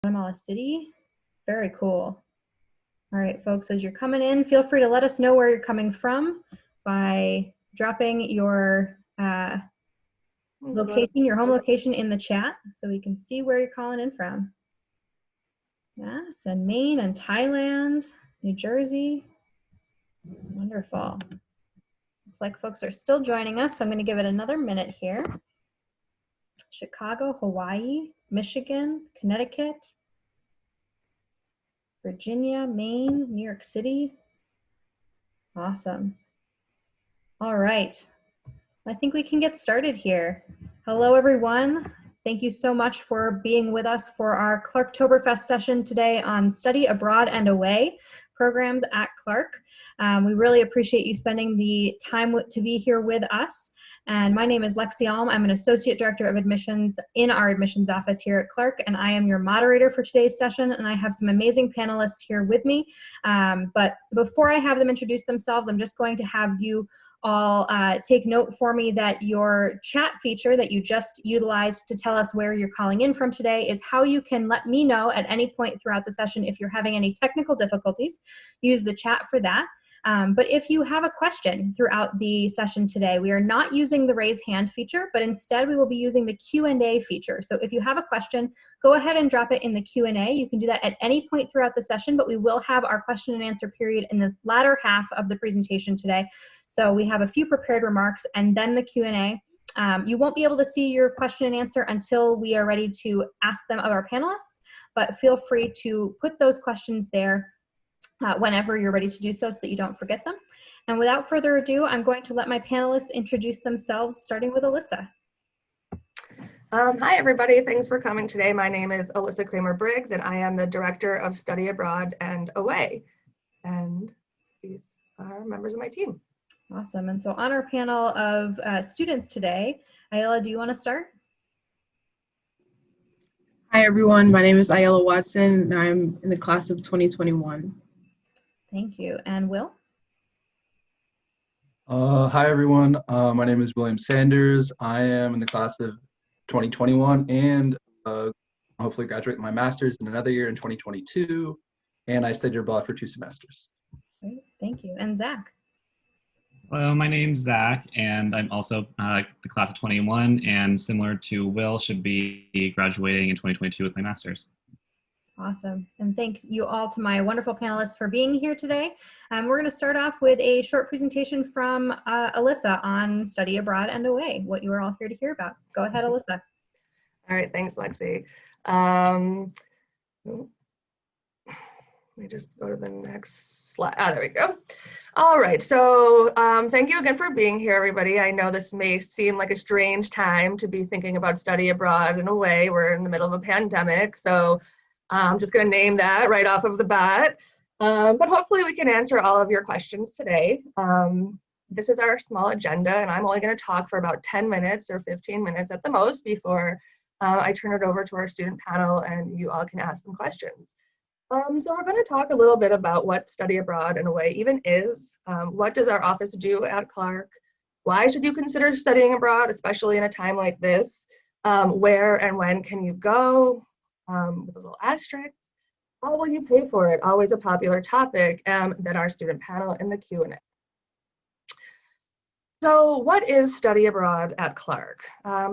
Guatemala City. Very cool. All right, folks, as you're coming in, feel free to let us know where you're coming from by dropping your location, your home location in the chat so we can see where you're calling in from. Yes, and Maine and Thailand, New Jersey. Wonderful. Looks like folks are still joining us, so I'm going to give it another minute here. Chicago, Hawaii, Michigan, Connecticut, Virginia, Maine, New York City. Awesome. All right. I think we can get started here. Hello, everyone. Thank you so much for being with us for our Clarktoberfest session today on Study Abroad and Away programs at Clark. We really appreciate you spending the time to be here with us. And my name is Lexi Alm. I'm an Associate Director of Admissions in our admissions office here at Clark, and I am your moderator for today's session, and I have some amazing panelists here with me. But before I have them introduce themselves, I'm just going to have you all take note for me that your chat feature that you just utilized to tell us where you're calling in from today is how you can let me know at any point throughout the session if you're having any technical difficulties. Use the chat for that. But if you have a question throughout the session today, we are not using the raise hand feature, but instead we will be using the Q&A feature. So if you have a question, go ahead and drop it in the Q&A. You can do that at any point throughout the session, but we will have our question and answer period in the latter half of the presentation today. So we have a few prepared remarks and then the Q&A. You won't be able to see your question and answer until we are ready to ask them of our panelists, but feel free to put those questions there whenever you're ready to do so that you don't forget them. And without further ado, I'm going to let my panelists introduce themselves, starting with Alyssa. Hi, everybody. Thanks for coming today. My name is Alyssa Kramer-Briggs, and I am the Director of Study Abroad and Away. And these are members of my team. Awesome. And so on our panel of students today, Ayala, do you want to start? Hi, everyone. My name is Ayala Watson, and I'm in the class of 2021. Thank you. And Will? Hi, everyone. My name is William Sanders. I am in the class of 2021 and hopefully graduate my master's in another year in 2022. And I studied abroad for 2 semesters. Great. Thank you. And Zach? Hello, my name's Zach, and I'm also the class of 21, and similar to Will, should be graduating in 2022 with my master's. Awesome. And thank you all to my wonderful panelists for being here today. We're going to start off with a short presentation from Alyssa on Study Abroad and Away, what you are all here to hear about. Go ahead, Alyssa. All right, thanks, Lexi. Let me just go to the next slide. There we go. All right, so thank you again for being here, everybody. I know this may seem like a strange time to be thinking about study abroad and away. We're in the middle of a pandemic, so I'm just going to name that right off of the bat. But hopefully we can answer all of your questions today. This is our small agenda, and I'm only going to talk for about 10 minutes or 15 minutes at the most before I turn it over to our student panel and you all can ask them questions. So we're going to talk a little bit about what Study Abroad and Away even is. What does our office do at Clark? Why should you consider studying abroad, especially in a time like this? Where and when can you go? With a little asterisk. How will you pay for it? Always a popular topic. Then our student panel in the Q&A. So what is Study Abroad at Clark?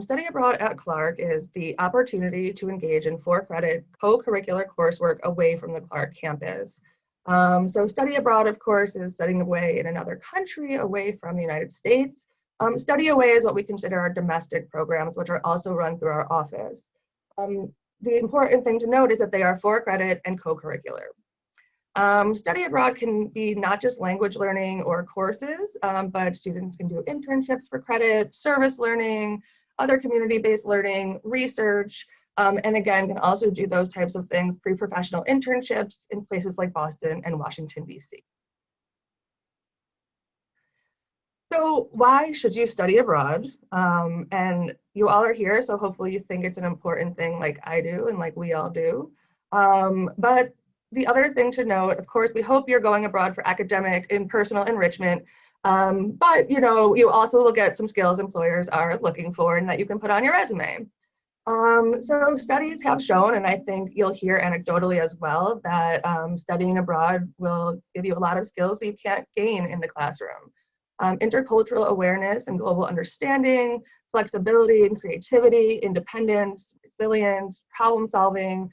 Study Abroad at Clark is the opportunity to engage in 4-credit co-curricular coursework away from the Clark campus. So study abroad, of course, is studying away in another country, away from the United States. Study away is what we consider our domestic programs, which are also run through our office. The important thing to note is that they are 4-credit and co-curricular. Study abroad can be not just language learning or courses, but students can do internships for credit, service learning, other community-based learning, research, and again, can also do those types of things, pre-professional internships in places like Boston and Washington, D.C. So why should you study abroad? And you all are here, so hopefully you think it's an important thing like I do and like we all do. But the other thing to note, of course, we hope you're going abroad for academic and personal enrichment, but you know, you also will get some skills employers are looking for and that you can put on your resume. So studies have shown, and I think you'll hear anecdotally as well, that studying abroad will give you a lot of skills that you can't gain in the classroom. Intercultural awareness and global understanding, flexibility and creativity, independence, resilience, problem solving.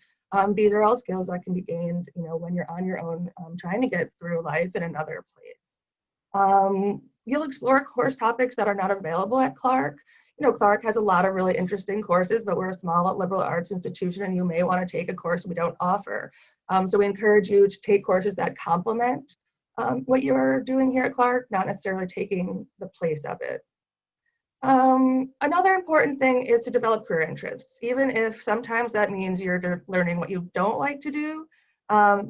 These are all skills that can be gained, when you're on your own, trying to get through life in another place. You'll explore course topics that are not available at Clark. Clark has a lot of really interesting courses, but we're a small liberal arts institution and you may want to take a course we don't offer. So we encourage you to take courses that complement what you're doing here at Clark, not necessarily taking the place of it. Another important thing is to develop career interests, even if sometimes that means you're learning what you don't like to do.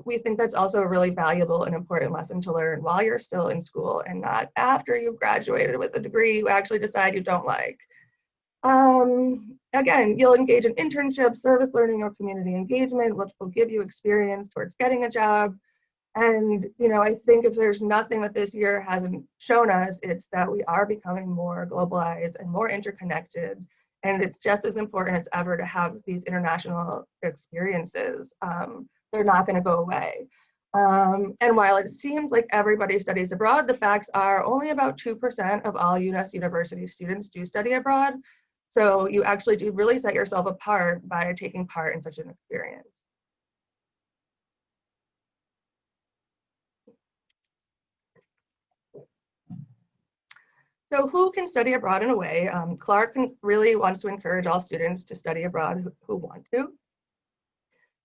We think that's also a really valuable and important lesson to learn while you're still in school and not after you've graduated with a degree you actually decide you don't like. Again, you'll engage in internships, service learning, or community engagement, which will give you experience towards getting a job. And, I think if there's nothing that this year hasn't shown us, it's that we are becoming more globalized and more interconnected. And it's just as important as ever to have these international experiences. They're not going to go away. And while it seems like everybody studies abroad, the facts are only about 2% of all U.S. university students do study abroad. So you actually do really set yourself apart by taking part in such an experience. So who can study abroad in a way? Clark really wants to encourage all students to study abroad who want to.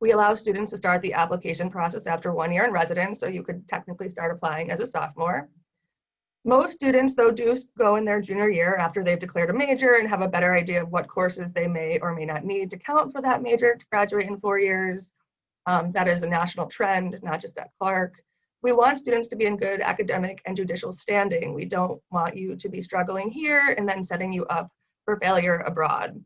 We allow students to start the application process after 1 year in residence, so you could technically start applying as a sophomore. Most students, though, do go in their junior year after they've declared a major and have a better idea of what courses they may or may not need to count for that major to graduate in 4 years. That is a national trend, not just at Clark. We want students to be in good academic and judicial standing. We don't want you to be struggling here and then setting you up for failure abroad.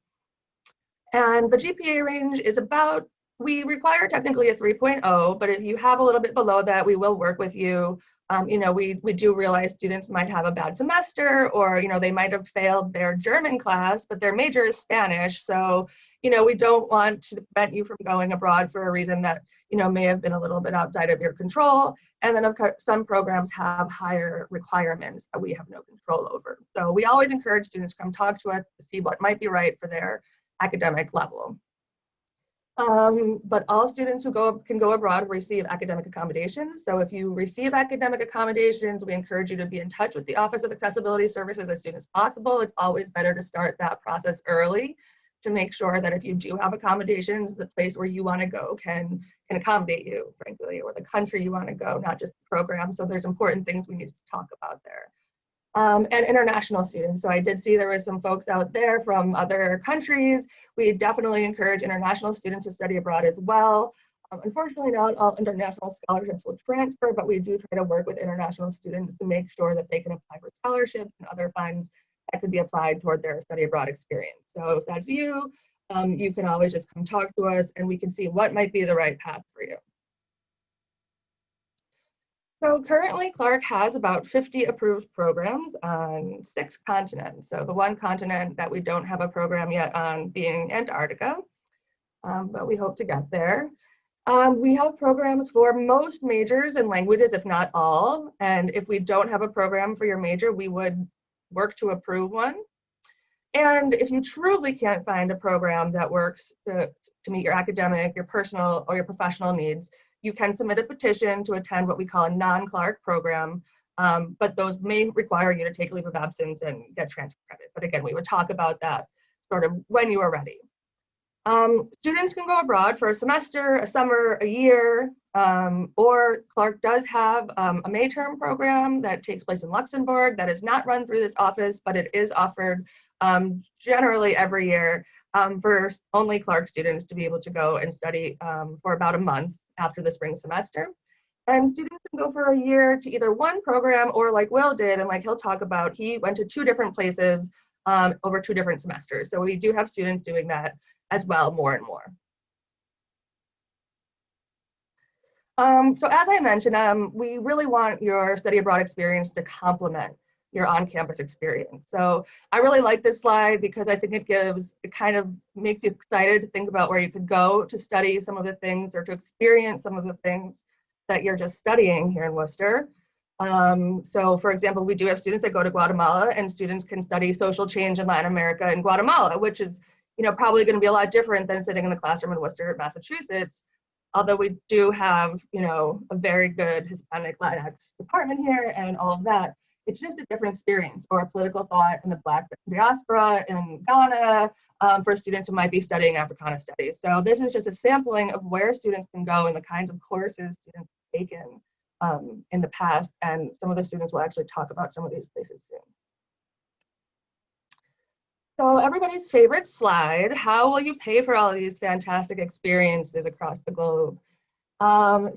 And the GPA range is about, we require technically a 3.0, but if you have a little bit below that, we will work with you. We do realize students might have a bad semester, or they might have failed their German class, but their major is Spanish. So we don't want to prevent you from going abroad for a reason that may have been a little bit outside of your control. And then of course, some programs have higher requirements that we have no control over. So we always encourage students to come talk to us to see what might be right for their academic level. But all students who can go abroad receive academic accommodations. So if you receive academic accommodations, we encourage you to be in touch with the Office of Accessibility Services as soon as possible. It's always better to start that process early to make sure that if you do have accommodations, the place where you want to go can accommodate you, frankly, or the country you want to go, not just the program. So there's important things we need to talk about there. And international students. So I did see there were some folks out there from other countries. We definitely encourage international students to study abroad as well. Unfortunately, not all international scholarships will transfer, but we do try to work with international students to make sure that they can apply for scholarships and other funds that could be applied toward their study abroad experience. So if that's you, you can always just come talk to us and we can see what might be the right path for you. So currently, Clark has about 50 approved programs on 6 continents. So the one continent that we don't have a program yet on being Antarctica, but we hope to get there. We have programs for most majors and languages, if not all. And if we don't have a program for your major, we would work to approve one. And if you truly can't find a program that works to meet your academic, your personal, or your professional needs, you can submit a petition to attend what we call a non-Clark program, but those may require you to take a leave of absence and get transfer credit. But again, we would talk about that sort of when you are ready. Students can go abroad for a semester, a summer, a year, or Clark does have a May term program that takes place in Luxembourg that is not run through this office, but it is offered generally every year for only Clark students to be able to go and study for about a month after the spring semester. And students can go for a year to either one program or like Will did, and like he'll talk about, he went to 2 different places over 2 different semesters. So we do have students doing that as well, more and more. So as I mentioned, we really want your study abroad experience to complement your on-campus experience. So I really like this slide because I think it kind of makes you excited to think about where you could go to study some of the things or to experience some of the things that you're just studying here in Worcester. So for example, we do have students that go to Guatemala, and students can study social change in Latin America in Guatemala, which is, you know, probably going to be a lot different than sitting in the classroom in Worcester, Massachusetts. Although we do have, you know, a very good Hispanic Latinx department here and all of that, it's just a different experience. Or political thought in the Black diaspora in Ghana, for students who might be studying Africana studies. So this is just a sampling of where students can go and the kinds of courses students have taken in the past, and some of the students will actually talk about some of these places soon. So everybody's favorite slide, how will you pay for all of these fantastic experiences across the globe?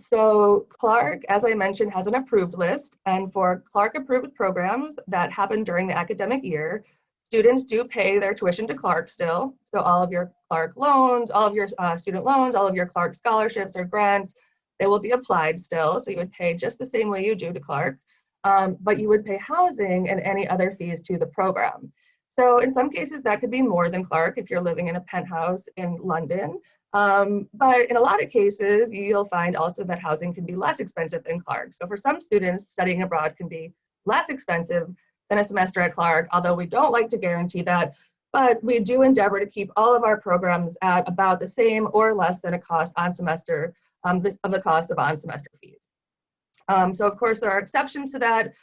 So Clark, as I mentioned, has an approved list, and for Clark approved programs that happen during the academic year, students do pay their tuition to Clark still. So all of your Clark loans, all of your student loans, all of your Clark scholarships or grants, they will be applied still. So you would pay just the same way you do to Clark, but you would pay housing and any other fees to the program. So in some cases that could be more than Clark if you're living in a penthouse in London. But in a lot of cases, you'll find also that housing can be less expensive than Clark. So for some students, studying abroad can be less expensive than a semester at Clark, although we don't like to guarantee that, but we do endeavor to keep all of our programs at about the same or less than a cost on semester of the cost of on-semester fees. So of course, there are exceptions to that,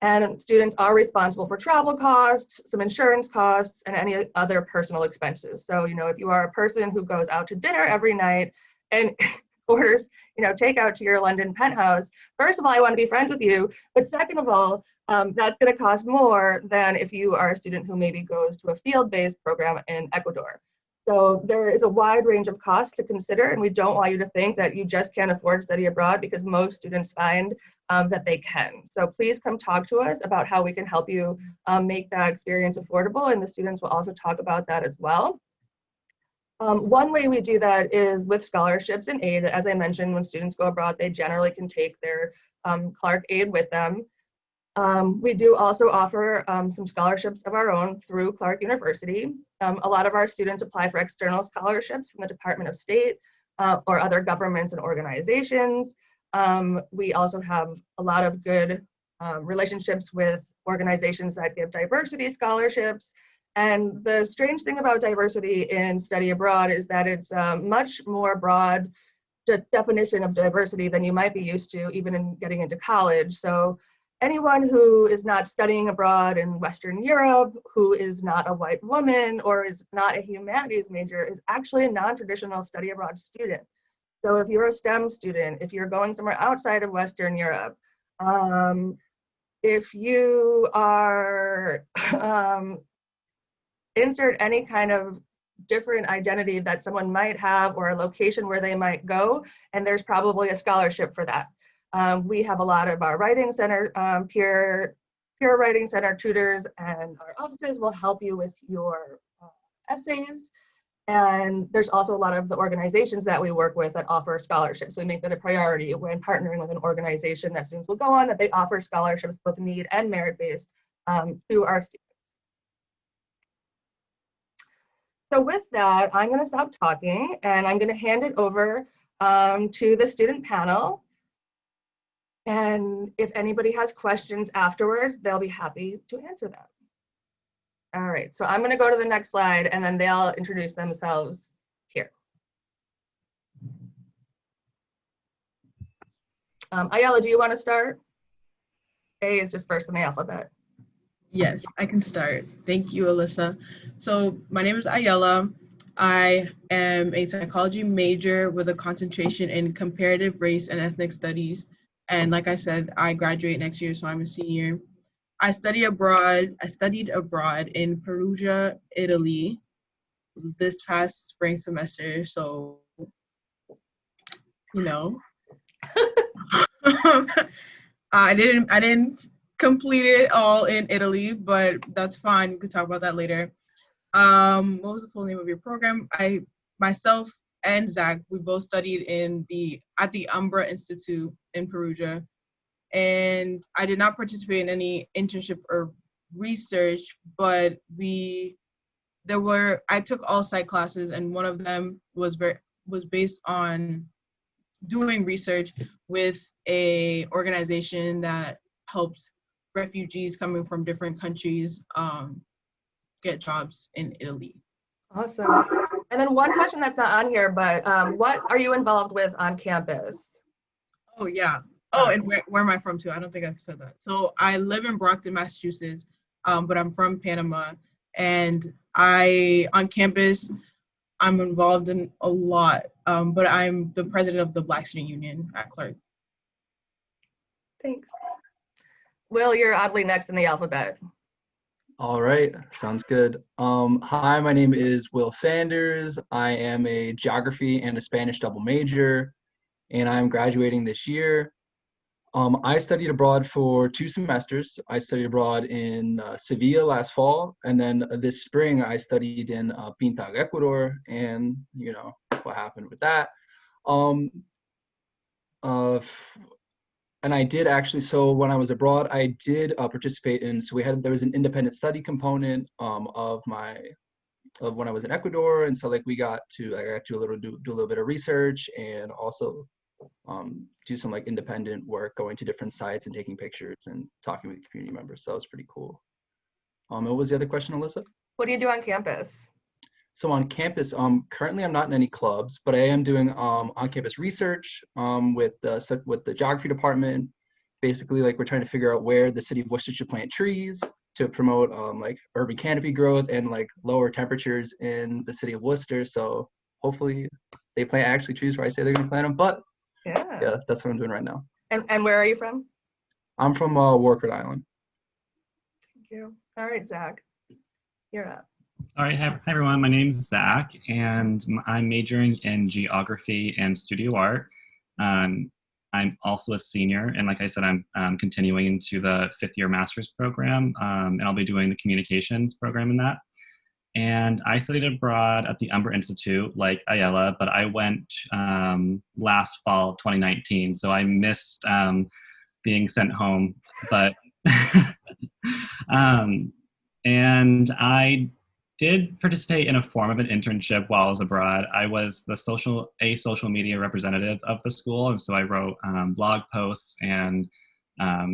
and students are responsible for travel costs, some insurance costs, and any other personal expenses. So, you know, if you are a person who goes out to dinner every night and orders, you know, takeout to your London penthouse, first of all, I want to be friends with you, but second of all, that's going to cost more than if you are a student who maybe goes to a field-based program in Ecuador. So there is a wide range of costs to consider, and we don't want you to think that you just can't afford to study abroad, because most students find that they can. So please come talk to us about how we can help you make that experience affordable, and the students will also talk about that as well. One way we do that is with scholarships and aid. As I mentioned, when students go abroad, they generally can take their Clark aid with them. We do also offer some scholarships of our own through Clark University. A lot of our students apply for external scholarships from the Department of State or other governments and organizations. We also have a lot of good relationships with organizations that give diversity scholarships. And the strange thing about diversity in study abroad is that it's much more broad definition of diversity than you might be used to even in getting into college. So anyone who is not studying abroad in Western Europe, who is not a white woman or is not a humanities major, is actually a non-traditional study abroad student. So if you're a STEM student, if you're going somewhere outside of Western Europe, if you are, insert any kind of different identity that someone might have or a location where they might go, and there's probably a scholarship for that. We have a lot of our writing center, peer writing center tutors, and our offices will help you with your essays. And there's also a lot of the organizations that we work with that offer scholarships. We make that a priority when partnering with an organization that students will go on, that they offer scholarships, both need and merit-based, to our students. So with that, I'm going to stop talking and I'm going to hand it over to the student panel. And if anybody has questions afterwards, they'll be happy to answer them. All right, so I'm going to go to the next slide and then they'll introduce themselves here. Ayala, do you want to start? A is just first in the alphabet. Yes, I can start. Thank you, Alyssa. So my name is Ayala. I am a psychology major with a concentration in comparative race and ethnic studies. And like I said, I graduate next year, so I'm a senior. I studied abroad in Perugia, Italy this past spring semester. So, you know, I didn't complete it all in Italy, but that's fine. We could talk about that later. What was the full name of your program? Myself and Zach, we both studied at the Umbra Institute in Perugia. and I did not participate in any internship or research, but I took all psych classes, and one of them was based on doing research with a organization that helps refugees coming from different countries get jobs in Italy. Awesome. And then one question that's not on here, but what are you involved with on campus? Oh, yeah. Oh, and where am I from too? I don't think I've said that. So I live in Brockton, Massachusetts, but I'm from Panama. And on campus, I'm involved in a lot, but I'm the president of the Black Student Union at Clark. Thanks. Will, you're oddly next in the alphabet. All right, sounds good. Hi, my name is Will Sanders. I am a geography and a Spanish double major, and I'm graduating this year. I studied abroad for 2 semesters. I studied abroad in Sevilla last fall, and then this spring I studied in Pinta, Ecuador, and you know what happened with that. Um, and I did actually, so when I was abroad, I did participate in, so there was an independent study component of when I was in Ecuador, and so like I got to do a little bit of research and also do some like independent work, going to different sites and taking pictures and talking with community members. So that was pretty cool. What was the other question, Alyssa? What do you do on campus? So on campus, currently I'm not in any clubs, but I am doing on-campus research with the geography department. Basically, like we're trying to figure out where the city of Worcester should plant trees to promote like urban canopy growth and like lower temperatures in the city of Worcester. So hopefully they plant actually trees where I say they're gonna plant them. But yeah, that's what I'm doing right now. And where are you from? I'm from Warwick, Rhode Island. Thank you. All right, Zach, you're up. All right, hi everyone. My name is Zach, and I'm majoring in geography and studio art. I'm also a senior, and like I said, I'm continuing into the 5th-year master's program, and I'll be doing the communications program in that. And I studied abroad at the Umber Institute, like Ayala, but I went last fall, 2019, so I missed being sent home. But and I did participate in a form of an internship while I was abroad. I was the social media representative of the school, and so I wrote blog posts and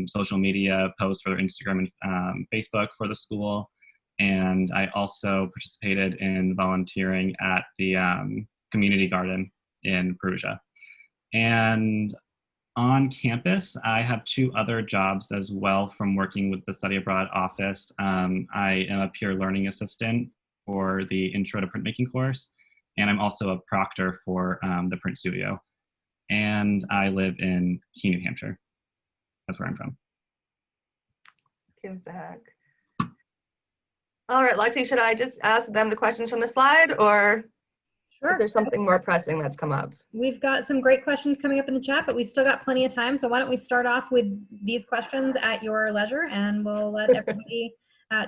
social media posts for their Instagram and Facebook for the school. And I also participated in volunteering at the community garden in Perugia. And on campus, I have 2 other jobs as well from working with the Study Abroad office. I am a peer learning assistant for the Intro to Printmaking course, and I'm also a proctor for the print studio. And I live in Key, New Hampshire. That's where I'm from. Thank you, Zach. All right, Lexi, should I just ask them the questions from the slide, or Sure. is there something more pressing that's come up? We've got some great questions coming up in the chat, but we've still got plenty of time. So why don't we start off with these questions at your leisure, and we'll let everybody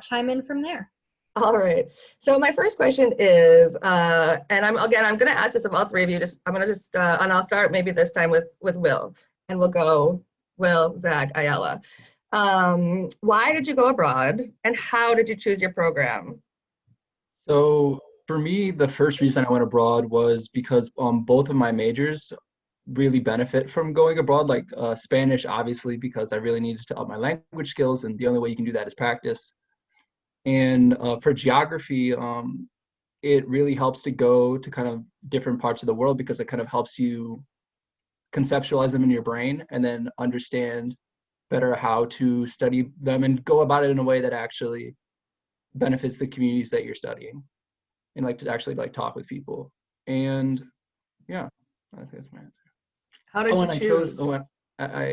chime in from there. All right. So my first question is, and I'm going to ask this of all 3 of you. And I'll start maybe this time with Will, and we'll go Will, Zach, Ayala. Why did you go abroad, and how did you choose your program? So for me, the first reason I went abroad was because both of my majors really benefit from going abroad, like Spanish, obviously, because I really needed to up my language skills, and the only way you can do that is practice. And for geography, it really helps to go to kind of different parts of the world because it kind of helps you conceptualize them in your brain and then understand better how to study them and go about it in a way that actually benefits the communities that you're studying, and like to actually like talk with people. And yeah, I think that's my answer. How did you choose?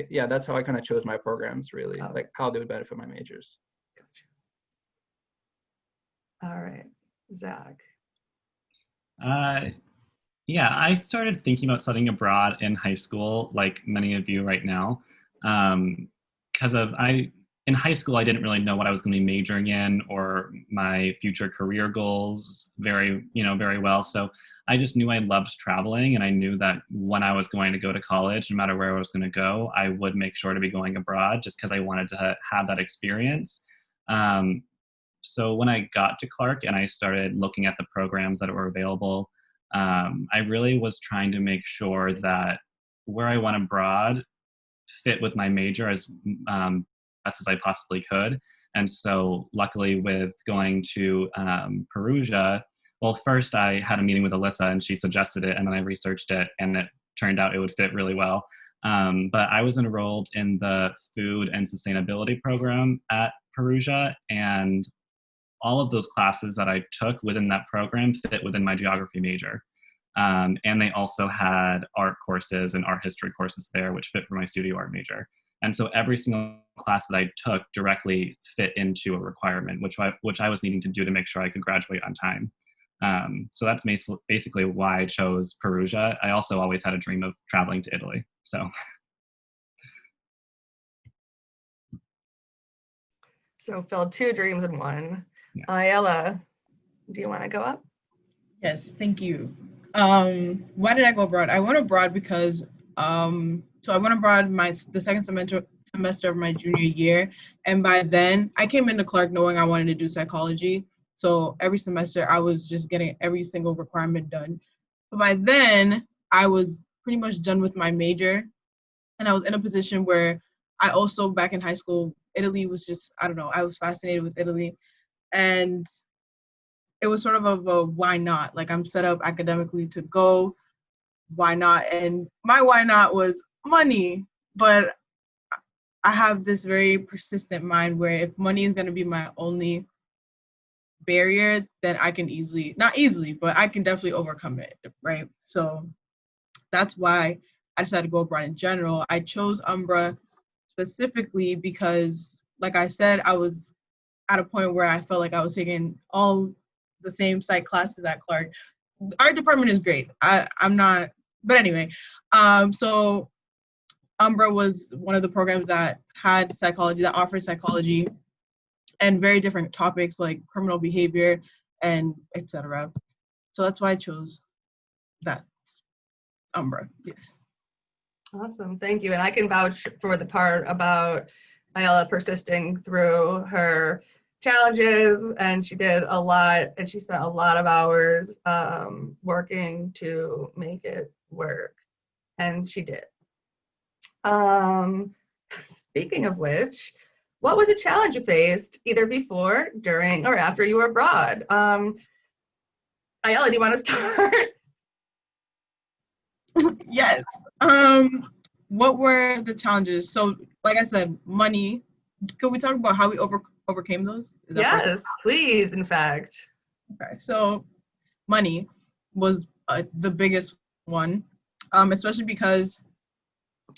Yeah, that's how I kind of chose my programs, really, like how they would benefit my majors. All right, Zach. Yeah, I started thinking about studying abroad in high school, like many of you right now, because in high school I didn't really know what I was going to be majoring in or my future career goals very well. So I just knew I loved traveling, and I knew that when I was going to go to college, no matter where I was going to go, I would make sure to be going abroad just because I wanted to have that experience. Um, so when I got to Clark and I started looking at the programs that were available, I really was trying to make sure that where I went abroad fit with my major as best as I possibly could. And so luckily with going to Perugia, well, first I had a meeting with Alyssa and she suggested it, and then I researched it and it turned out it would fit really well. But I was enrolled in the food and sustainability program at Perugia, and all of those classes that I took within that program fit within my geography major. And they also had art courses and art history courses there, which fit for my studio art major. And so every single class that I took directly fit into a requirement, which I was needing to do to make sure I could graduate on time. So that's basically why I chose Perugia. I also always had a dream of traveling to Italy. So filled two dreams in one. Yeah. Ayala, do you want to go up? Yes, thank you. Why did I go abroad? I went abroad because so I went abroad the second semester of my junior year, and by then I came into Clark knowing I wanted to do psychology. So every semester I was just getting every single requirement done. But by then I was pretty much done with my major, and I was in a position where I also, back in high school, Italy was just, I don't know, I was fascinated with Italy, and it was sort of a why not? Like, I'm set up academically to go, why not? And my why not was money, but I have this very persistent mind where if money is going to be my only barrier, then I can not easily, but I can definitely overcome it, right? So that's why I decided to go abroad in general. I chose Umbra specifically because, like I said, I was at a point where I felt like I was taking all the same psych classes at Clark. Our department is great. I'm not, but anyway, so Umbra was one of the programs that had psychology, that offered psychology and very different topics like criminal behavior and etc. So that's why I chose that Umbra. Yes. Awesome, thank you. And I can vouch for the part about Ayala persisting through her challenges, and she did a lot, and she spent a lot of hours working to make it work, and she did. Speaking of which, what was a challenge you faced either before, during, or after you were abroad? Ayala, do you want to start? Yes. What were the challenges? So, like I said, money. Could we talk about how we overcame those? Yes, please, in fact. Okay, so money was the biggest one, especially because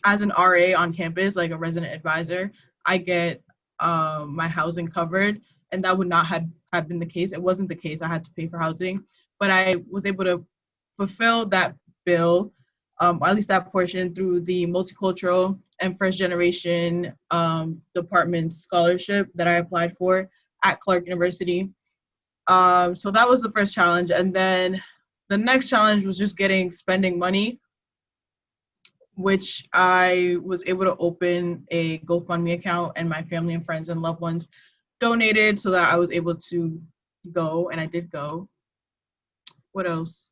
as an RA on campus, like a resident advisor, I get my housing covered, and that would not have been the case. It wasn't the case. I had to pay for housing, but I was able to fulfill that bill, or at least that portion, through the multicultural and first generation department scholarship that I applied for at Clark University. So that was the first challenge. And then the next challenge was just spending money, which I was able to open a GoFundMe account, and my family and friends and loved ones donated so that I was able to go, and I did go. What else?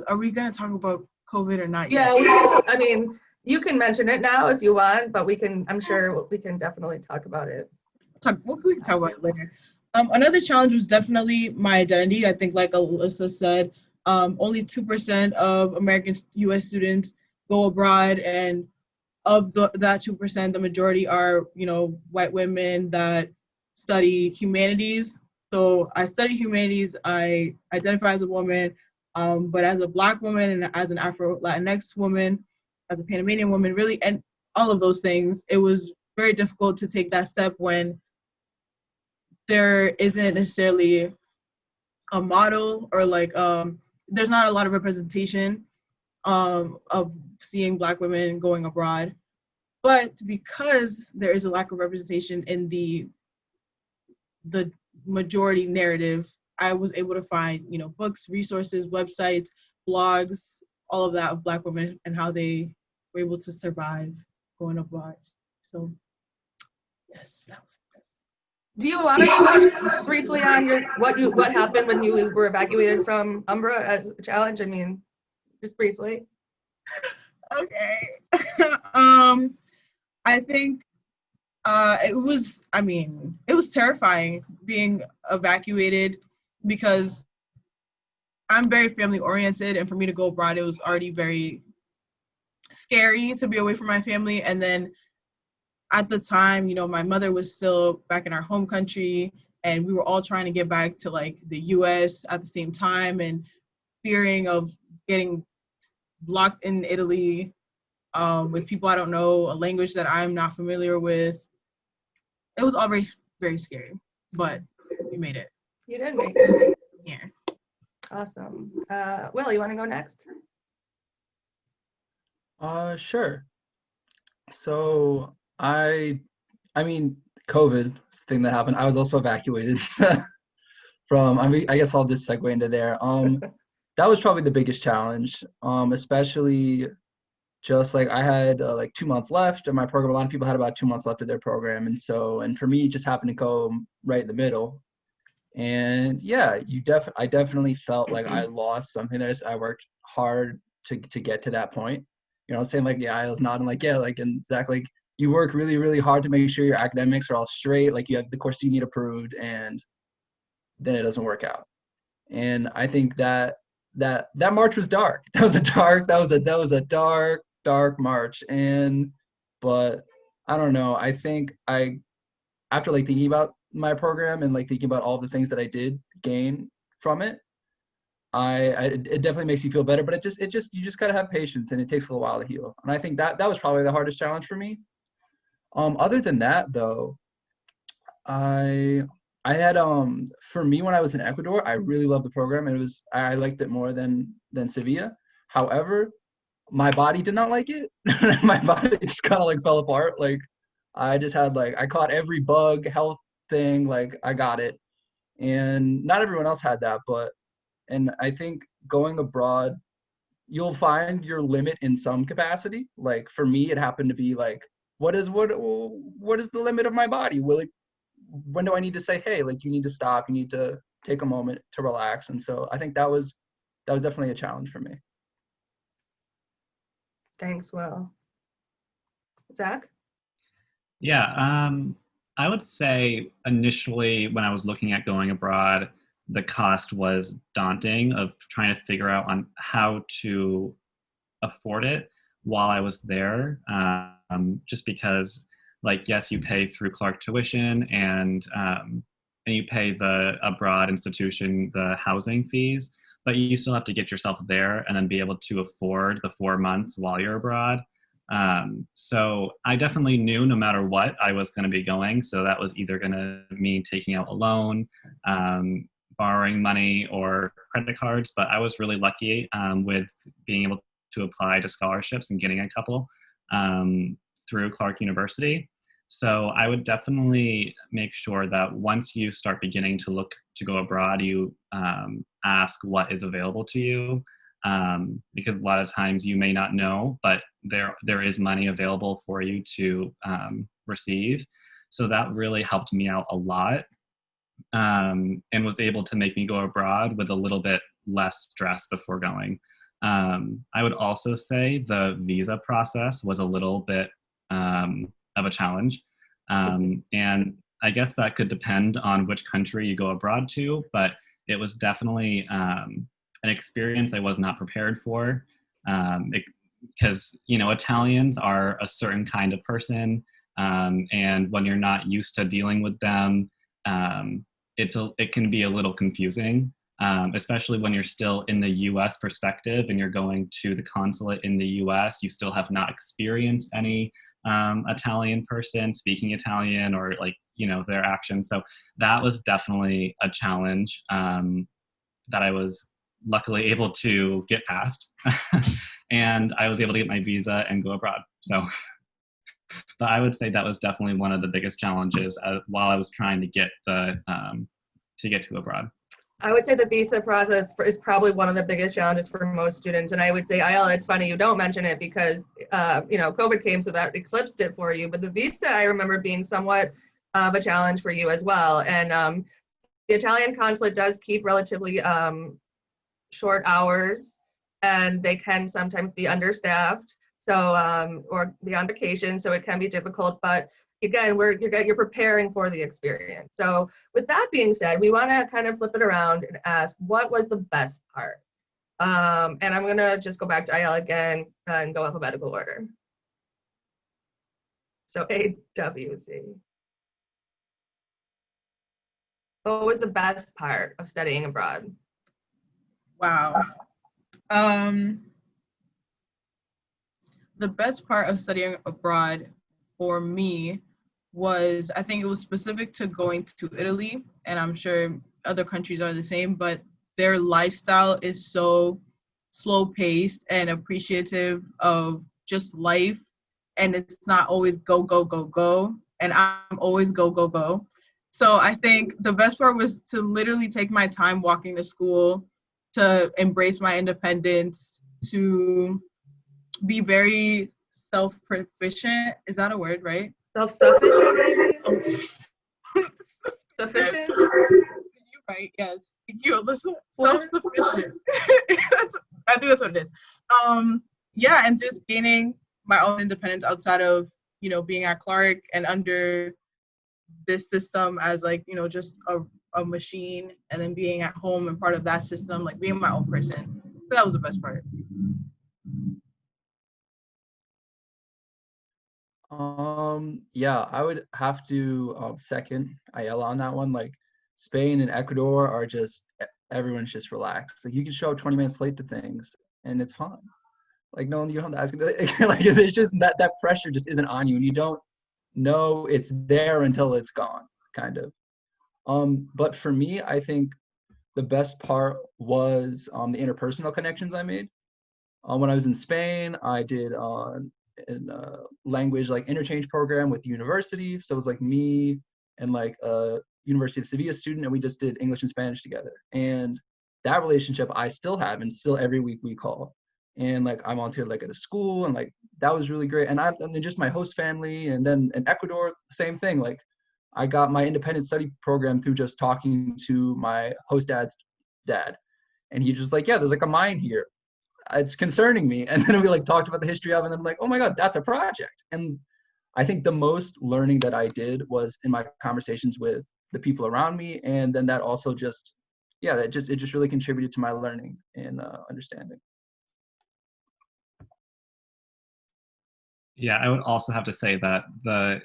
Are we gonna talk about COVID or not yet? Yeah, we can I mean, you can mention it now if you want, but I'm sure we can definitely talk about it. We can talk about it later. Another challenge was definitely my identity. I think, like Alyssa said, only 2% of American U.S. students go abroad, and of that 2%, the majority are, white women that study humanities. So I study humanities. I identify as a woman, but as a Black woman and as an Afro-Latinx woman, as a Panamanian woman, really, and all of those things, it was very difficult to take that step when there isn't necessarily a model, or there's not a lot of representation of seeing Black women going abroad. But because there is a lack of representation in the majority narrative, I was able to find, books, resources, websites, blogs, all of that of Black women and how they were able to survive going abroad. So yes, that was best. Do you want to touch briefly on what happened when you were evacuated from Umbra as a challenge? I mean, just briefly. Okay. I think it was terrifying being evacuated because I'm very family oriented, and for me to go abroad, it was already very scary to be away from my family. And then at the time, my mother was still back in our home country, and we were all trying to get back to like the US at the same time, and fearing of getting blocked in Italy with people I don't know, a language that I'm not familiar with. It was all very, very scary, but we made it. You did make it. Yeah. Awesome. Will, you want to go next? Sure. So I mean, COVID was the thing that happened. I was also evacuated from, I guess I'll just segue into there. That was probably the biggest challenge, especially just like I had like 2 months left of my program. A lot of people had about 2 months left of their program. And for me, it just happened to go right in the middle. And yeah, I definitely felt like I lost something that I worked hard to get to that point. I'm saying, like, yeah, I was nodding like, yeah, like, and Zach, like, you work really, really hard to make sure your academics are all straight. Like, you have the course you need approved, and then it doesn't work out. And I think that march was dark. That was a dark march. But I don't know. I think after like thinking about my program and like thinking about all the things that I did gain from it, it definitely makes you feel better. But you just gotta have patience, and it takes a little while to heal. And I think that was probably the hardest challenge for me. Other than that, though, I had for me, when I was in Ecuador, I really loved the program. I liked it more than Sevilla. However, my body did not like it. My body just kind of like fell apart. Like, I just had like, I caught every bug, health thing, like I got it. And not everyone else had that, and I think going abroad, you'll find your limit in some capacity. Like for me, it happened to be like, what is the limit of my body? When do I need to say, hey, like, you need to stop, you need to take a moment to relax? And so I think that was definitely a challenge for me. Thanks, Will. Zach? Yeah, I would say initially when I was looking at going abroad, the cost was daunting of trying to figure out on how to afford it while I was there. Just because, like, yes, you pay through Clark tuition and you pay the abroad institution the housing fees, but you still have to get yourself there and then be able to afford the 4 months while you're abroad. So I definitely knew no matter what I was going to be going. So that was either going to mean taking out a loan, borrowing money, or credit cards. But I was really lucky with being able to apply to scholarships and getting a couple through Clark University. So I would definitely make sure that once you start beginning to look to go abroad, you ask what is available to you. Because a lot of times you may not know, but there is money available for you to receive. So that really helped me out a lot, and was able to make me go abroad with a little bit less stress before going. I would also say the visa process was a little bit of a challenge. And I guess that could depend on which country you go abroad to, but it was definitely an experience I was not prepared for, because Italians are a certain kind of person, and when you're not used to dealing with them, it can be a little confusing, especially when you're still in the U.S. perspective and you're going to the consulate in the U.S. You still have not experienced any Italian person speaking Italian, or their actions. So that was definitely a challenge that I was luckily able to get past. And I was able to get my visa and go abroad. So, but I would say that was definitely one of the biggest challenges while I was trying to get to abroad. I would say the visa process is probably one of the biggest challenges for most students. And I would say, Ayala, it's funny you don't mention it because, COVID came, so that eclipsed it for you. But the visa, I remember being somewhat of a challenge for you as well. And the Italian consulate does keep relatively short hours, and they can sometimes be understaffed, so or be on vacation, so it can be difficult. But again, you're preparing for the experience. So with that being said, we want to kind of flip it around and ask, what was the best part? And I'm gonna just go back to Ayala again and go alphabetical order. So AWC. What was the best part of studying abroad? Wow. The best part of studying abroad for me was, I think it was specific to going to Italy, and I'm sure other countries are the same, but their lifestyle is so slow paced and appreciative of just life. And it's not always go, go, go, go. And I'm always go, go, go. So I think the best part was to literally take my time walking to school, to embrace my independence, to be very self-proficient. Is that a word, right? Self-sufficient, maybe? Sufficient? You're right, yes. Thank you, Alyssa. Self-sufficient. I think that's what it is. Yeah, and just gaining my own independence outside of, being at Clark and under this system as just a machine, and then being at home and part of that system, like being my own person. So that was the best part. Yeah, I would have to second Ayala on that one. Like Spain and Ecuador are just, everyone's just relaxed. Like you can show up 20 minutes late to things and it's fine. Like no one, you don't have to ask. Like it's just that pressure just isn't on you, and you don't know it's there until it's gone, kind of. But for me, I think the best part was the interpersonal connections I made. When I was in Spain, I did in language like interchange program with the university. So it was like me and like a University of Sevilla student, and we just did English and Spanish together. And that relationship I still have, and still every week we call. And like I volunteered like at a school, and like that was really great. And then just my host family, and then in Ecuador, same thing. Like I got my independent study program through just talking to my host dad's dad, and he just like, yeah, there's like a mine here, it's concerning me. And then we like talked about the history of it, and then I'm like, oh my God, that's a project. And I think the most learning that I did was in my conversations with the people around me. And then that also just, yeah, it just really contributed to my learning and understanding. Yeah, I would also have to say that the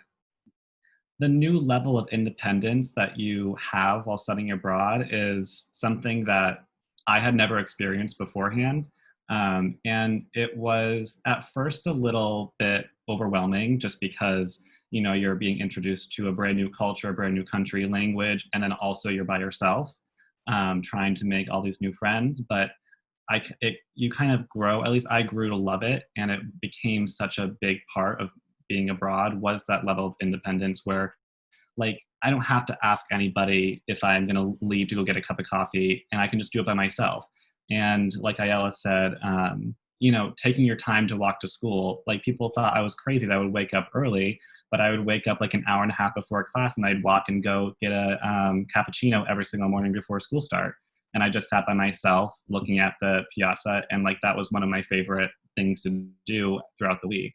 new level of independence that you have while studying abroad is something that I had never experienced beforehand. And it was at first a little bit overwhelming, just because you're being introduced to a brand new culture, a brand new country, language, and then also you're by yourself, trying to make all these new friends. But you kind of grow, at least I grew to love it, and it became such a big part of being abroad, was that level of independence where like I don't have to ask anybody if I'm going to leave to go get a cup of coffee, and I can just do it by myself. And like Ayala said, taking your time to walk to school, like people thought I was crazy that I would wake up early, but I would wake up like an hour and a half before class, and I'd walk and go get a cappuccino every single morning before school start. And I just sat by myself looking at the piazza, and like that was one of my favorite things to do throughout the week.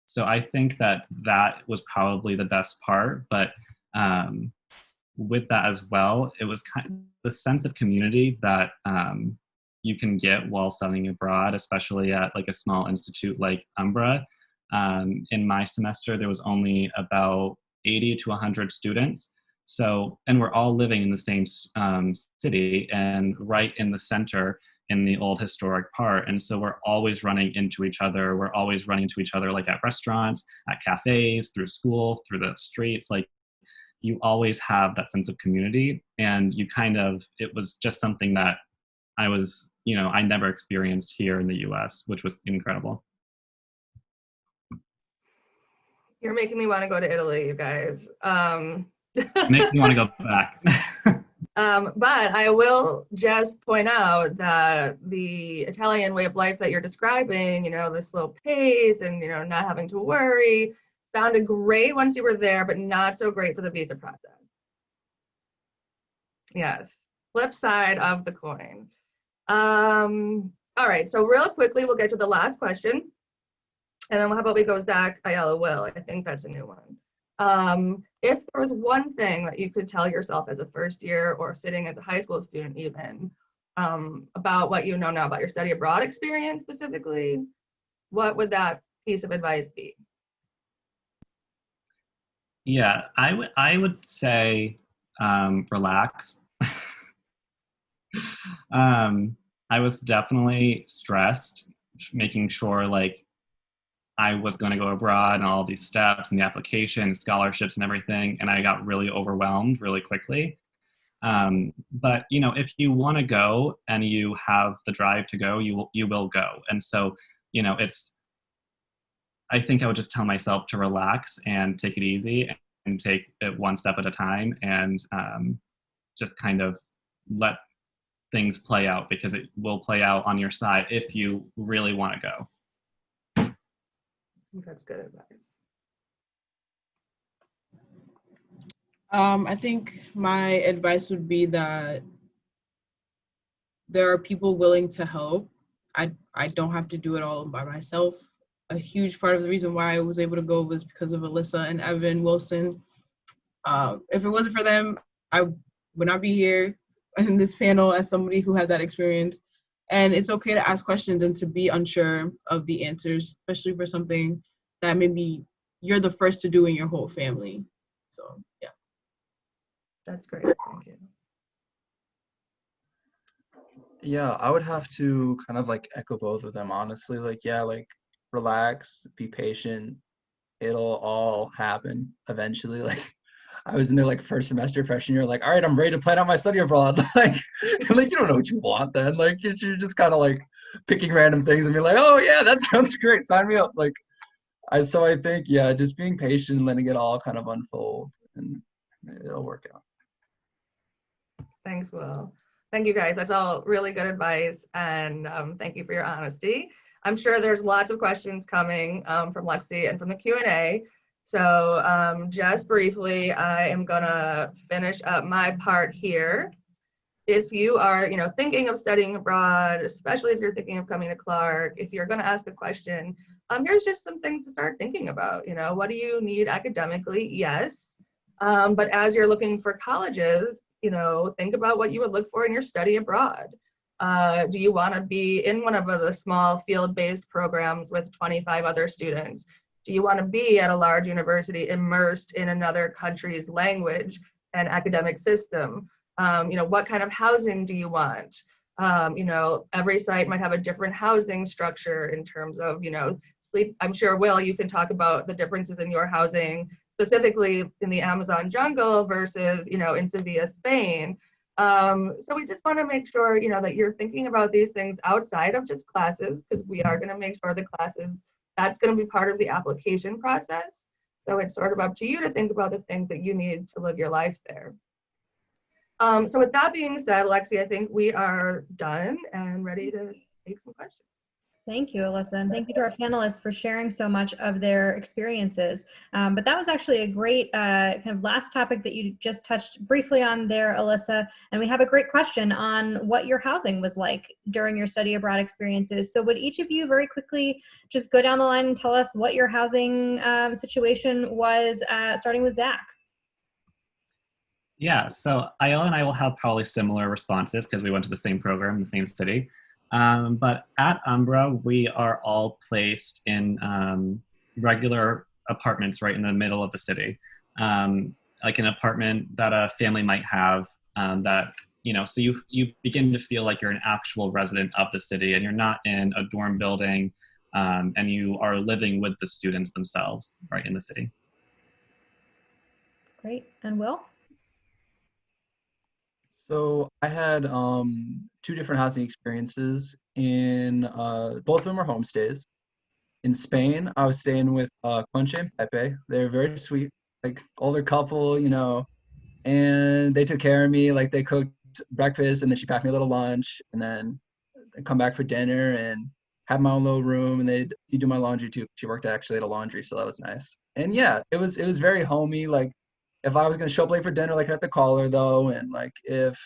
So I think that was probably the best part. But with that as well, it was kind of the sense of community that you can get while studying abroad, especially at like a small institute like Umbra. In my semester, there was only about 80 to 100 students. So, and we're all living in the same city and right in the center in the old historic part. And so we're always running into each other. We're always running into each other, like at restaurants, at cafes, through school, through the streets. Like you always have that sense of community. And it was just something that I never experienced here in the US, which was incredible. You're making me want to go to Italy, you guys. Makes me want to go back. But I will just point out that the Italian way of life that you're describing, the slow pace and, not having to worry, sounded great once you were there, but not so great for the visa process. Yes, flip side of the coin. All right, so real quickly, we'll get to the last question. And then how about we go Zach, Ayala, Will? I think that's a new one. If there was one thing that you could tell yourself as a first year or sitting as a high school student even, about what you know now about your study abroad experience specifically, what would that piece of advice be? Yeah, I would say relax. I was definitely stressed, making sure like I was going to go abroad and all these steps and the application, scholarships and everything, and I got really overwhelmed really quickly. But if you want to go and you have the drive to go, you will go. And so, I think I would just tell myself to relax and take it easy and take it one step at a time and just kind of let things play out, because it will play out on your side if you really want to go. I think that's good advice. I think my advice would be that there are people willing to help. I don't have to do it all by myself. A huge part of the reason why I was able to go was because of Alyssa and Evan Wilson. If it wasn't for them, I would not be here in this panel as somebody who had that experience. And it's okay to ask questions and to be unsure of the answers, especially for something that maybe you're the first to do in your whole family. So, yeah. That's great. Thank you. Yeah, I would have to kind of like echo both of them, honestly. Like, yeah, like relax, be patient. It'll all happen eventually. Like, I was in there like first semester, freshman year, like, all right, I'm ready to plan out my study abroad. Like you don't know what you want then. Like, you're just kind of like picking random things and be like, oh yeah, that sounds great. Sign me up. Like, so I think, yeah, just being patient and letting it all kind of unfold, and it'll work out. Thanks, Will. Thank you, guys. That's all really good advice, and thank you for your honesty. I'm sure there's lots of questions coming from Lexi and from the Q&A. So just briefly, I am gonna finish up my part here. If you are, thinking of studying abroad, especially if you're thinking of coming to Clark, if you're gonna ask a question, here's just some things to start thinking about. What do you need academically? Yes. But as you're looking for colleges, think about what you would look for in your study abroad. Do you want to be in one of the small field-based programs with 25 other students? Do you want to be at a large university immersed in another country's language and academic system? What kind of housing do you want? Every site might have a different housing structure in terms of, sleep. I'm sure, Will, you can talk about the differences in your housing, specifically in the Amazon jungle versus, in Sevilla, Spain. So we just want to make sure, that you're thinking about these things outside of just classes, because we are going to make sure the classes, that's going to be part of the application process. So it's sort of up to you to think about the things that you need to live your life there. So with that being said, Lexi, I think we are done and ready to take some questions. Thank you, Alyssa, and thank you to our panelists for sharing so much of their experiences. But that was actually a great kind of last topic that you just touched briefly on there, Alyssa. And we have a great question on what your housing was like during your study abroad experiences. So would each of you very quickly just go down the line and tell us what your housing situation was, starting with Zach? Yeah, so Ayala and I will have probably similar responses because we went to the same program in the same city. But at Umbra, we are all placed in regular apartments right in the middle of the city. Like an apartment that a family might have that, so you begin to feel like you're an actual resident of the city and you're not in a dorm building, and you are living with the students themselves right in the city. Great. And Will? So I had two different housing experiences in both of them were homestays. In Spain, I was staying with Concha and Pepe. They're very sweet, like older couple, and they took care of me. Like they cooked breakfast, and then she packed me a little lunch, and then I'd come back for dinner and have my own little room, and you do my laundry too. She worked actually at a laundry, so that was nice. And yeah, it was very homey. Like if I was gonna show up late for dinner, like I had to call her though, and like if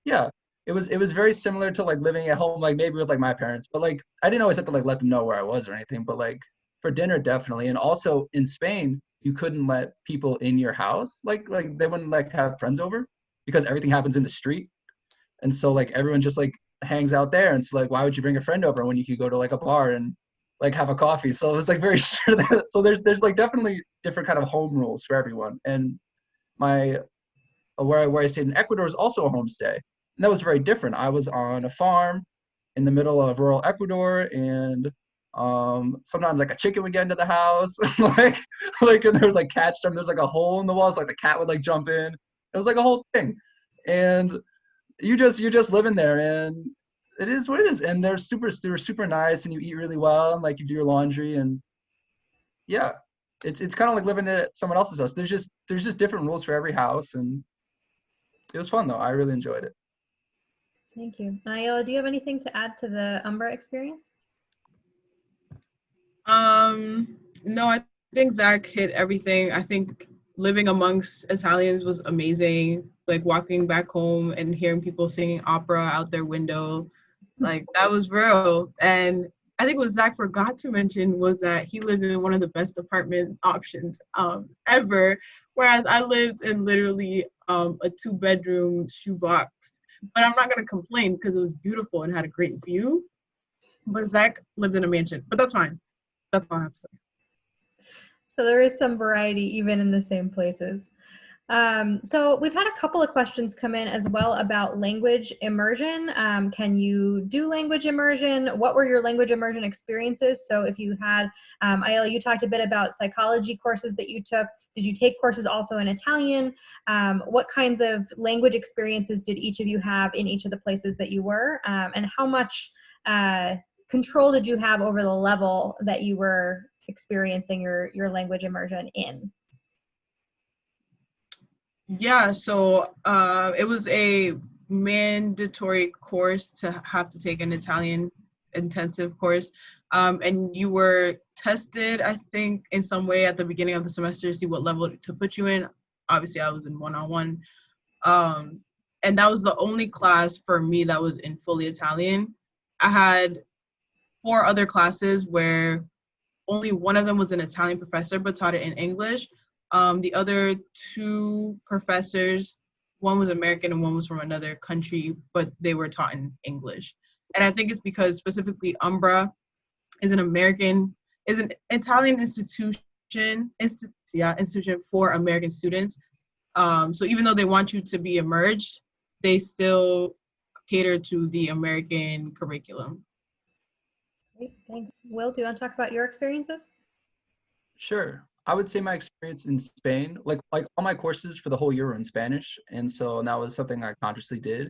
yeah, it was very similar to like living at home, like maybe with like my parents, but like I didn't always have to like let them know where I was or anything, but like for dinner definitely. And also in Spain, you couldn't let people in your house, like they wouldn't like have friends over because everything happens in the street. And so like everyone just like hangs out there. And it's like, why would you bring a friend over when you could go to like a bar and like have a coffee? So it's like very so there's like definitely different kind of home rules for everyone. And my where I stayed in Ecuador was also a homestay. And that was very different. I was on a farm in the middle of rural Ecuador, and sometimes like a chicken would get into the house, like and there was like cat storm. There's like a hole in the walls, like the cat would like jump in. It was like a whole thing, and you just live in there, and it is what it is. And they're super nice, and you eat really well, and like you do your laundry, and yeah, it's kind of like living at someone else's house. There's just different rules for every house, and it was fun though. I really enjoyed it. Thank you. Ayala, do you have anything to add to the Umbra experience? No, I think Zach hit everything. I think living amongst Italians was amazing. Like walking back home and hearing people singing opera out their window, like that was real. And I think what Zach forgot to mention was that he lived in one of the best apartment options ever, whereas I lived in literally a 2-bedroom shoebox. But I'm not gonna complain because it was beautiful and had a great view. But Zach lived in a mansion, but that's fine. That's all I have to say. So there is some variety even in the same places. So we've had a couple of questions come in as well about language immersion. Can you do language immersion? What were your language immersion experiences? So if you had, Ayala, you talked a bit about psychology courses that you took. Did you take courses also in Italian? What kinds of language experiences did each of you have in each of the places that you were? And how much control did you have over the level that you were experiencing your language immersion in? Yeah, so it was a mandatory course to have to take an Italian intensive course. And you were tested, I think, in some way at the beginning of the semester to see what level to put you in. Obviously, I was in one-on-one. And that was the only class for me that was in fully Italian. I had 4 other classes where only one of them was an Italian professor, but taught it in English. The other 2 professors, one was American and one was from another country, but they were taught in English. And I think it's because specifically Umbra is an Italian institution for American students. So even though they want you to be immersed, they still cater to the American curriculum. Great, thanks. Will, do you want to talk about your experiences? Sure. I would say my experience in Spain, like all my courses for the whole year were in Spanish, and that was something I consciously did.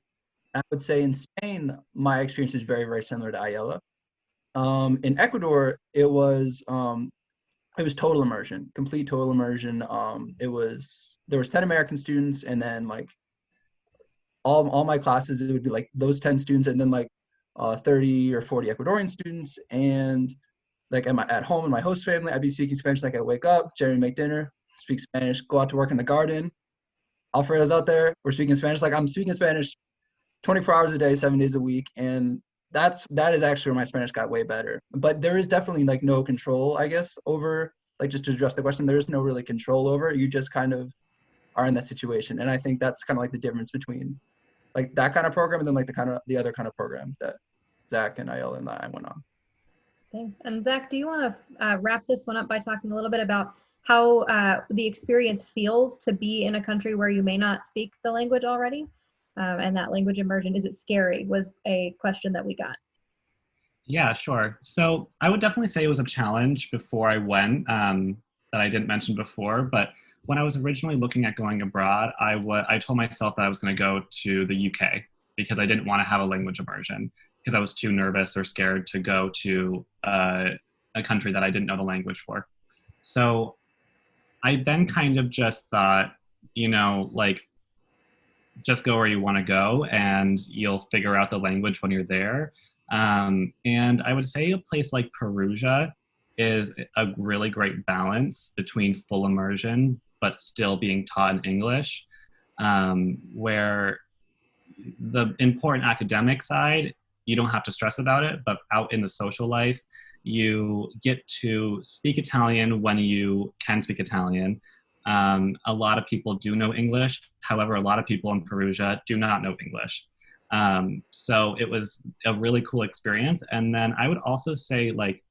I would say in Spain, my experience is very, very similar to Ayala. In Ecuador, it was total immersion, complete total immersion. There was 10 American students, and then like all my classes, it would be like those 10 students, and then like 30 or 40 Ecuadorian students. And like at home in my host family, I'd be speaking Spanish. Like I wake up, Jerry make dinner, speak Spanish, go out to work in the garden. Alfredo's out there, we're speaking Spanish. Like I'm speaking Spanish 24 hours a day, 7 days a week. And that is actually where my Spanish got way better. But there is definitely like no control, I guess, over, like, just to address the question, there is no really control over it. You just kind of are in that situation. And I think that's kind of like the difference between like that kind of program and then like the other kind of programs that Zach and Ayala and I went on. Thanks. And Zach, do you want to wrap this one up by talking a little bit about how the experience feels to be in a country where you may not speak the language already? And that language immersion, is it scary, was a question that we got. Yeah, sure. So I would definitely say it was a challenge before I went that I didn't mention before. But when I was originally looking at going abroad, I told myself that I was going to go to the UK because I didn't want to have a language immersion because I was too nervous or scared to go to a country that I didn't know the language for. So I then kind of just thought, you know, like just go where you want to go and you'll figure out the language when you're there. And I would say a place like Perugia is a really great balance between full immersion but still being taught in English, where the important academic side, you don't have to stress about it, but out in the social life, you get to speak Italian when you can speak Italian. A lot of people do know English. However, a lot of people in Perugia do not know English. So it was a really cool experience. And then I would also say, like,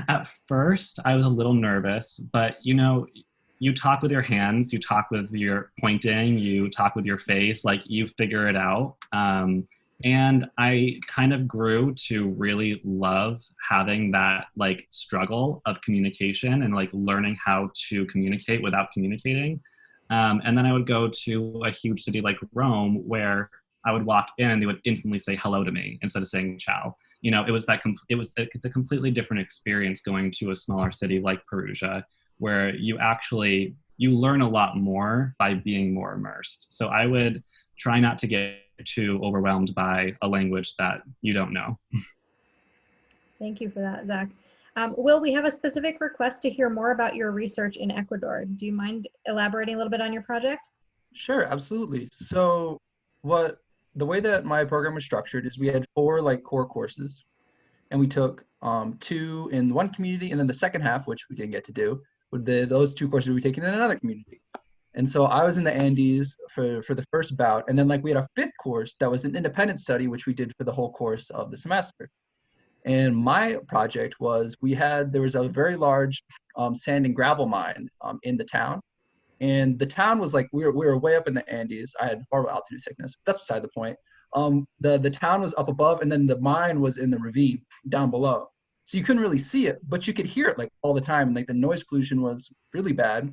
at first I was a little nervous, but you know, you talk with your hands, you talk with your pointing, you talk with your face, like you figure it out. And I kind of grew to really love having that like struggle of communication and like learning how to communicate without communicating. And then I would go to a huge city like Rome where I would walk in and they would instantly say hello to me instead of saying ciao. You know, it's a completely different experience going to a smaller city like Perugia, where you learn a lot more by being more immersed. So I would try not to get too overwhelmed by a language that you don't know. Thank you for that, Zach. Will, we have a specific request to hear more about your research in Ecuador. Do you mind elaborating a little bit on your project? Sure, absolutely. So the way that my program was structured is we had 4 like core courses, and we took 2 in one community, and then the second half, which we didn't get to do, those 2 courses we taken in another community. And so I was in the Andes for the first bout, and then like we had a 5th course that was an independent study, which we did for the whole course of the semester. And my project was there was a very large sand and gravel mine in the town. And the town was like, we were way up in the Andes. I had horrible altitude sickness. That's beside the point. The town was up above, and then the mine was in the ravine down below. So you couldn't really see it, but you could hear it like all the time. Like the noise pollution was really bad.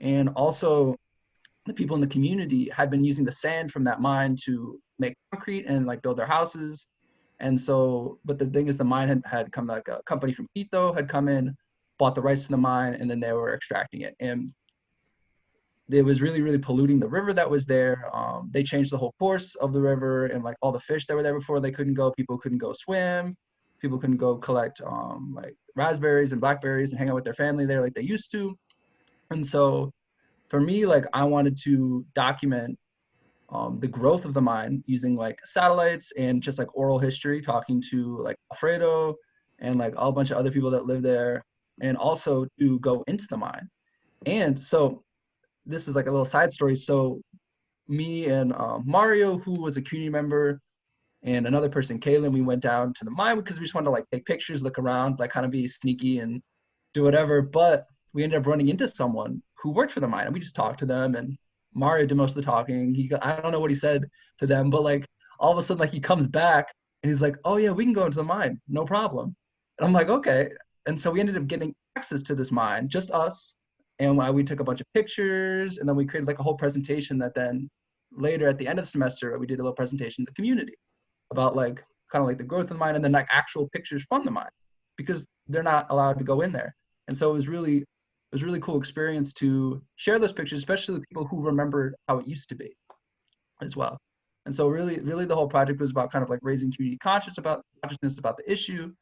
And also the people in the community had been using the sand from that mine to make concrete and like build their houses. And so, but the thing is the mine had come, like a company from Quito had come in, bought the rights to the mine, and then they were extracting it. And it was really, really polluting the river that was there. They changed the whole course of the river, and like all the fish that were there before, they couldn't go. People couldn't go swim. People couldn't go collect like raspberries and blackberries and hang out with their family there like they used to. And so for me, like I wanted to document the growth of the mine using like satellites and just like oral history, talking to like Alfredo and like a bunch of other people that live there, and also to go into the mine. And so this is like a little side story. So me and Mario, who was a community member, and another person, Kaylin, we went down to the mine because we just wanted to like take pictures, look around, like kind of be sneaky and do whatever. But we ended up running into someone who worked for the mine, and we just talked to them, and Mario did most of the talking. I don't know what he said to them, but like all of a sudden, like he comes back and he's like, "Oh yeah, we can go into the mine, no problem." And I'm like, "Okay." And so we ended up getting access to this mine, just us. And we took a bunch of pictures, and then we created like a whole presentation that then later at the end of the semester, we did a little presentation to the community about like kind of like the growth of the mine, and then like actual pictures from the mine, because they're not allowed to go in there. And so it was really cool experience to share those pictures, especially with people who remember how it used to be as well. And so really, really the whole project was about kind of like raising community consciousness about the issue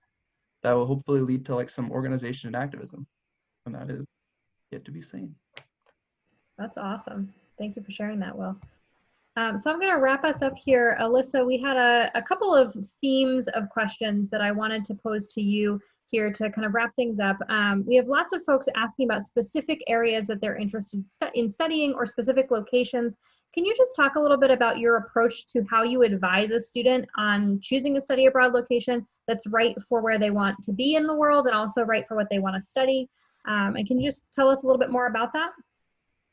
that will hopefully lead to like some organization and activism. And that is yet to be seen. That's awesome. Thank you for sharing that, Will. So I'm going to wrap us up here. Alyssa, we had a couple of themes of questions that I wanted to pose to you here to kind of wrap things up. We have lots of folks asking about specific areas that they're interested in studying or specific locations. Can you just talk a little bit about your approach to how you advise a student on choosing a study abroad location that's right for where they want to be in the world and also right for what they want to study? And can you just tell us a little bit more about that?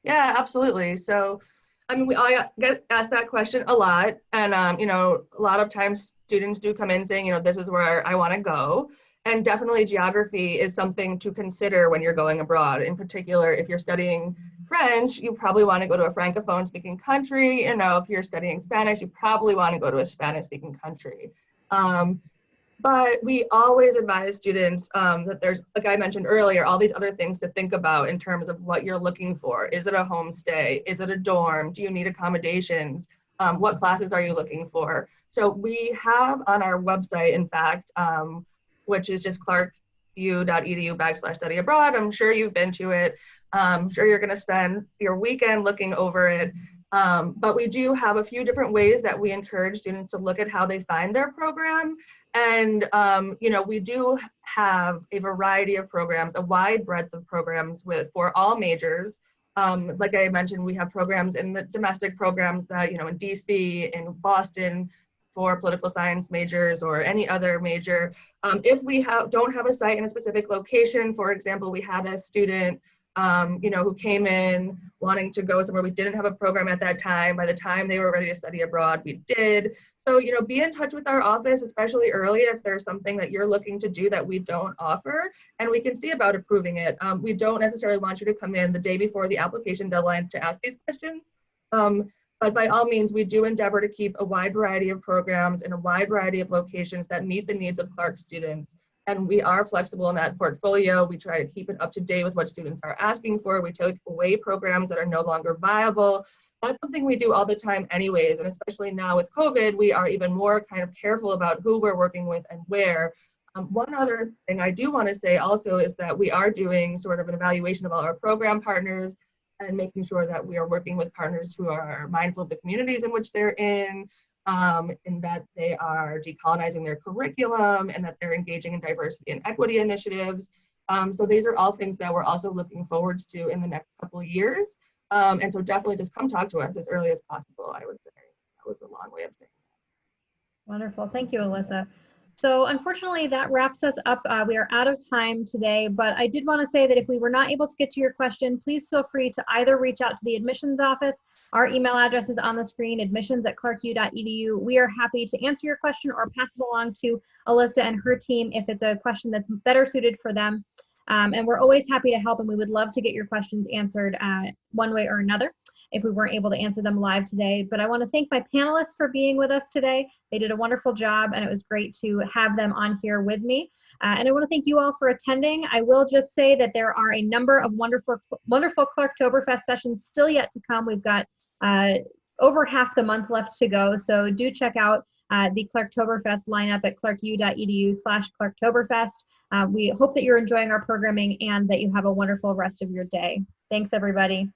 Yeah, absolutely. So, I mean, I get asked that question a lot. And, you know, a lot of times students do come in saying, you know, this is where I want to go. And definitely geography is something to consider when you're going abroad. In particular, if you're studying French, you probably want to go to a Francophone speaking country. You know, if you're studying Spanish, you probably want to go to a Spanish speaking country. But But we always advise students that there's, like I mentioned earlier, all these other things to think about in terms of what you're looking for. Is it a homestay? Is it a dorm? Do you need accommodations? What classes are you looking for? So we have on our website, in fact, which is just clarku.edu/study abroad. I'm sure you've been to it. I'm sure you're going to spend your weekend looking over it. But we do have a few different ways that we encourage students to look at how they find their program. And, you know, we do have a variety of programs, a wide breadth of programs for all majors. Like I mentioned, we have programs in the domestic programs that, you know, in DC, in Boston, for political science majors or any other major. If we don't have a site in a specific location, for example, we had a student you know, who came in wanting to go somewhere. We didn't have a program at that time. By the time they were ready to study abroad, we did. So, you know, be in touch with our office, especially early if there's something that you're looking to do that we don't offer, and we can see about approving it. We don't necessarily want you to come in the day before the application deadline to ask these questions. But by all means, we do endeavor to keep a wide variety of programs in a wide variety of locations that meet the needs of Clark students. And we are flexible in that portfolio. We try to keep it up to date with what students are asking for. We take away programs that are no longer viable. That's something we do all the time anyways. And especially now with COVID, we are even more kind of careful about who we're working with and where. One other thing I do want to say also is that we are doing sort of an evaluation of all our program partners and making sure that we are working with partners who are mindful of the communities in which they're in, and that they are decolonizing their curriculum and that they're engaging in diversity and equity initiatives. So these are all things that we're also looking forward to in the next couple of years. And so definitely just come talk to us as early as possible, I would say. That was a long way of saying that. Wonderful. Thank you, Alyssa. So unfortunately, that wraps us up. We are out of time today, but I did want to say that if we were not able to get to your question, please feel free to either reach out to the admissions office. Our email address is on the screen, admissions@clarku.edu. We are happy to answer your question or pass it along to Alyssa and her team if it's a question that's better suited for them. And we're always happy to help, and we would love to get your questions answered one way or another if we weren't able to answer them live today. But I want to thank my panelists for being with us today. They did a wonderful job, and it was great to have them on here with me. And I want to thank you all for attending. I will just say that there are a number of wonderful Clarktoberfest sessions still yet to come. We've got over half the month left to go, so do check out the Clarktoberfest lineup at clarku.edu/Clarktoberfest. We hope that you're enjoying our programming and that you have a wonderful rest of your day. Thanks, everybody.